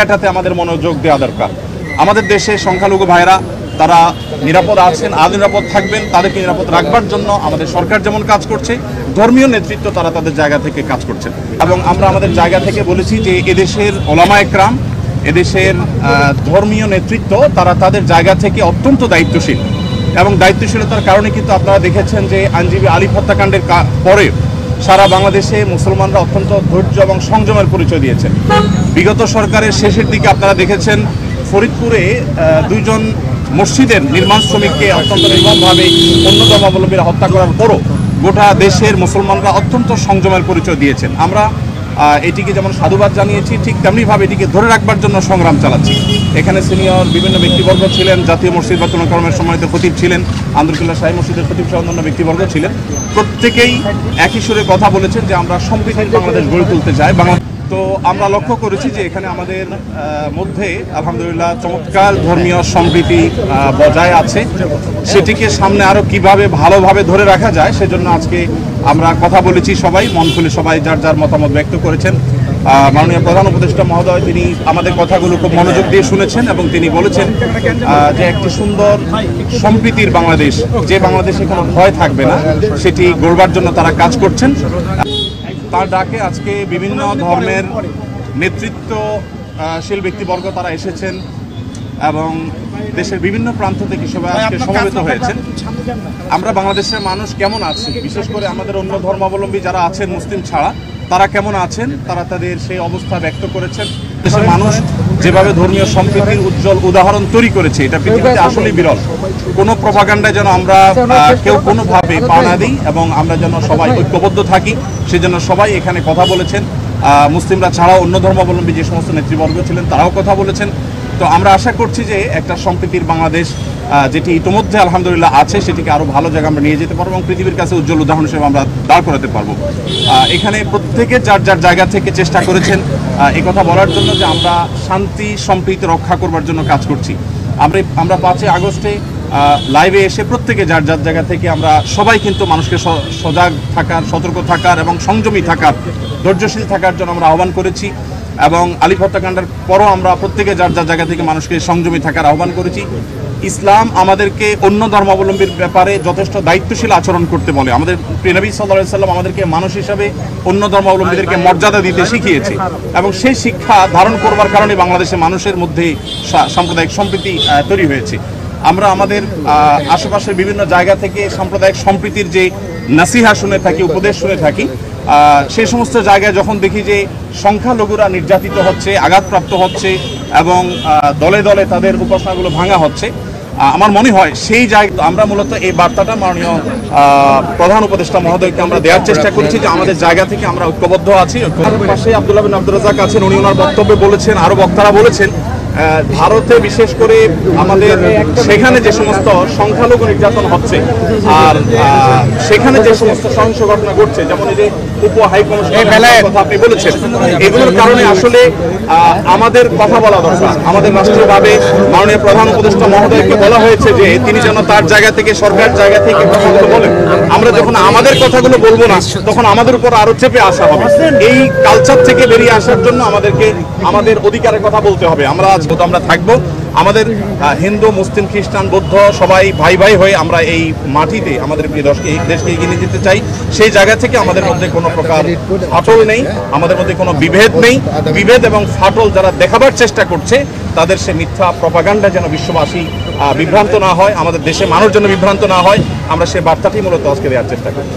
জায়গাটাতে আমাদের মনোযোগ দেওয়া দরকার। আমাদের দেশে সংখ্যালঘু ভাইরা তারা নিরাপদ আছেন, আরও নিরাপদ থাকবেন। তাদেরকে নিরাপদ রাখবার জন্য আমাদের সরকার যেমন কাজ করছে, ধর্মীয় নেতৃত্ব তারা তাদের জায়গা থেকে কাজ করছেন। এবং আমরা আমাদের জায়গা থেকে বলেছি যে এদেশের ওলামা একরাম, এদেশের ধর্মীয় নেতৃত্ব তারা তাদের জায়গা থেকে অত্যন্ত দায়িত্বশীল, এবং দায়িত্বশীলতার কারণে কিন্তু আপনারা দেখেছেন যে আইনজীবী আলিফ হত্যাকাণ্ডের পরে সারা বাংলাদেশে মুসলমানরা অত্যন্ত ধৈর্য এবং সংযমের পরিচয় দিয়েছেন। বিগত সরকারের শেষের দিকে আপনারা দেখেছেন ফরিদপুরে দুইজন মসজিদের নির্মাণ শ্রমিককে অত্যন্ত নির্মমভাবে অন্য ধর্মাবলম্বীরা হত্যা করার পরও গোটা দেশের মুসলমানরা অত্যন্ত সংযমের পরিচয় দিয়েছেন। আমরা এটিকে যেমন সাধুবাদ জানিয়েছি, ঠিক তেমনিভাবে এটিকে ধরে রাখবার জন্য সংগ্রাম চালাচ্ছি। এখানে সিনিয়র বিভিন্ন ব্যক্তিবর্গ ছিলেন, জাতীয় মসজিদ বাতুল করমের সম্মানিত খতিব ছিলেন, আন্দরকিল্লা শাহী মসজিদের খতিব সহ অন্যান্য ব্যক্তিবর্গ ছিলেন। প্রত্যেকেই একই সুরে কথা বলেছেন যে আমরা সম্প্রীতির বাংলাদেশ গড়ে তুলতে চাই। তো আমরা লক্ষ্য করেছি যে এখানে আমাদের মধ্যে আলহামদুলিল্লাহ চমৎকার ধর্মীয় সম্প্রীতি বজায় আছে। সেটিকে সামনে আরও কিভাবে ভালোভাবে ধরে রাখা যায় সেজন্য আজকে আমরা কথা বলেছি, সবাই মন খুলে সবাই যার যার মতামত ব্যক্ত করেছেন। মাননীয় প্রধান উপদেষ্টা মহোদয় তিনি আমাদের কথাগুলো খুব মনোযোগ দিয়ে শুনেছেন এবং তিনি বলেছেন যে একটি সুন্দর সম্প্রীতির বাংলাদেশ, যে বাংলাদেশে কোনো ভয় থাকবে না, সেটি গড়বার জন্য তারা কাজ করছেন। তার ডাকে আজকে বিভিন্ন ধর্মের নেতৃত্বশীল ব্যক্তিবর্গ তারা এসেছেন এবং দেশের বিভিন্ন প্রান্ত থেকে সবাই আজকে সমবেত হয়েছেন। আমরা বাংলাদেশের মানুষ কেমন আছি, বিশেষ করে আমাদের অন্য ধর্মাবলম্বী যারা আছেন মুসলিম ছাড়া, তারা কেমন আছেন, তারা তাদের সেই অবস্থা ব্যক্ত করেছেন। দেশের মানুষ যেভাবে ধর্মীয় সম্প্রীতির উজ্জ্বল উদাহরণ তৈরি করেছে, এটা পৃথিবীতে আসলেই বিরল। কোনো প্রপাগান্ডায় যেন আমরা কেউ কোনোভাবে পা না দিই এবং আমরা যেন সবাই ঐক্যবদ্ধ থাকি, সেজন্য সবাই এখানে কথা বলেছেন। মুসলিমরা ছাড়াও অন্য ধর্মাবলম্বী যে সমস্ত নেতৃবর্গ ছিলেন তারাও কথা বলেছেন। তো আমরা আশা করছি যে একটা সম্প্রীতির বাংলাদেশ যেটি ইতিমধ্যে আলহামদুলিল্লাহ আছে, সেটিকে আরও ভালো জায়গায় আমরা নিয়ে যেতে পারবো এবং পৃথিবীর কাছে উজ্জ্বল উদাহরণ হিসেবে আমরা দাঁড় করাতে পারবো। এখানে প্রত্যেকে যার যার জায়গা থেকে চেষ্টা করেছেন এই কথা বলার জন্য যে আমরা শান্তি সম্প্রীতি রক্ষা করবার জন্য কাজ করছি। আমরা 5 আগস্টে লাইভে এসে প্রত্যেকে যার যার জায়গা থেকে আমরা সবাই কিন্তু মানুষকে সজাগ থাকার, সতর্ক থাকার এবং সংযমী থাকার, ধৈর্যশীল থাকার জন্য আমরা আহ্বান করেছি। এবং আলিফ হত্যাকাণ্ডের পরও আমরা প্রত্যেকে যার যার জায়গা থেকে মানুষকে সংযমী থাকার আহ্বান করেছি। ইসলাম আমাদেরকে অন্য ধর্মাবলম্বীর ব্যাপারে যথেষ্ট দায়িত্বশীল আচরণ করতে বলে। আমাদের প্রিয় নবী সাল্লাল্লাহু আলাইহি সাল্লাম আমাদেরকে মানুষ হিসাবে অন্য ধর্মাবলম্বীদেরকে মর্যাদা দিতে শিখিয়েছে এবং সেই শিক্ষা ধারণ করবার কারণে বাংলাদেশের মানুষের মধ্যে সাম্প্রদায়িক সম্প্রীতি তৈরি হয়েছে। আমরা আমাদের আশেপাশের বিভিন্ন জায়গা থেকে সাম্প্রদায়িক সম্প্রীতির যে নাসিহা শুনে থাকি, উপদেশ শুনে থাকি, সেই সমস্ত জায়গায় যখন দেখি যে সংখ্যালঘুরা নির্যাতিত হচ্ছে, আঘাতপ্রাপ্ত হচ্ছে এবং দলে দলে তাদের উপাসনাগুলো ভাঙা হচ্ছে, আমার মনে হয় সেই জায়গা আমরা মূলত এই বার্তাটা মাননীয় প্রধান উপদেষ্টা মহোদয়কে আমরা দেওয়ার চেষ্টা করছি যে আমাদের জায়গা থেকে আমরা ঐক্যবদ্ধ আছি। পাশে আব্দুল্লাহ বিন আব্দুর রাজ্জাক আছেন, উনি ওনার বক্তব্যে বলেছেন, আরও বক্তারা বলেছেন ভারতে বিশেষ করে আমাদের সেখানে যে সমস্ত সংখ্যালঘু নির্যাতন হচ্ছে আর সেখানে যে সমস্ত সহিংস ঘটনা ঘটছে, যেমন এই যে উপ হাইকমিশনারের কথা আপনি বলেছেন, এগুলোর কারণে আসলে আমাদের কথা বলা দরকার। আমাদের রাষ্ট্রীয়ভাবে মাননীয় প্রধান উপদেষ্টা মহোদয়কে বলা হয়েছে যে তিনি যেন তার জায়গা থেকে, সরকার জায়গা থেকে কথাগুলো বলেন। আমরা যখন আমাদের কথাগুলো বলবো না, তখন আমাদের উপর আরো চেপে আসা হবে। এই কালচার থেকে বেরিয়ে আসার জন্য আমাদেরকে আমাদের অধিকারের কথা বলতে হবে। আমরা থাকবো, আমাদের হিন্দু, মুসলিম, খ্রিস্টান, বৌদ্ধ সবাই ভাই ভাই হয়ে আমরা এই মাটিতে আমাদের প্রিয় দেশকে এগিয়ে নিয়ে যেতে চাই। সেই জায়গা থেকে আমাদের মধ্যে কোনো প্রকার ফাটল নেই, আমাদের মধ্যে কোনো বিভেদ নেই। বিভেদ এবং ফাটল যারা দেখাবার চেষ্টা করছে তাদের সে মিথ্যা প্রপাগান্ডা যেন বিশ্ববাসী বিভ্রান্ত না হয়, আমাদের দেশে মানুষ যেন বিভ্রান্ত না হয়, আমরা সে বার্তাটি মূলত আজকে দেওয়ার চেষ্টা করি।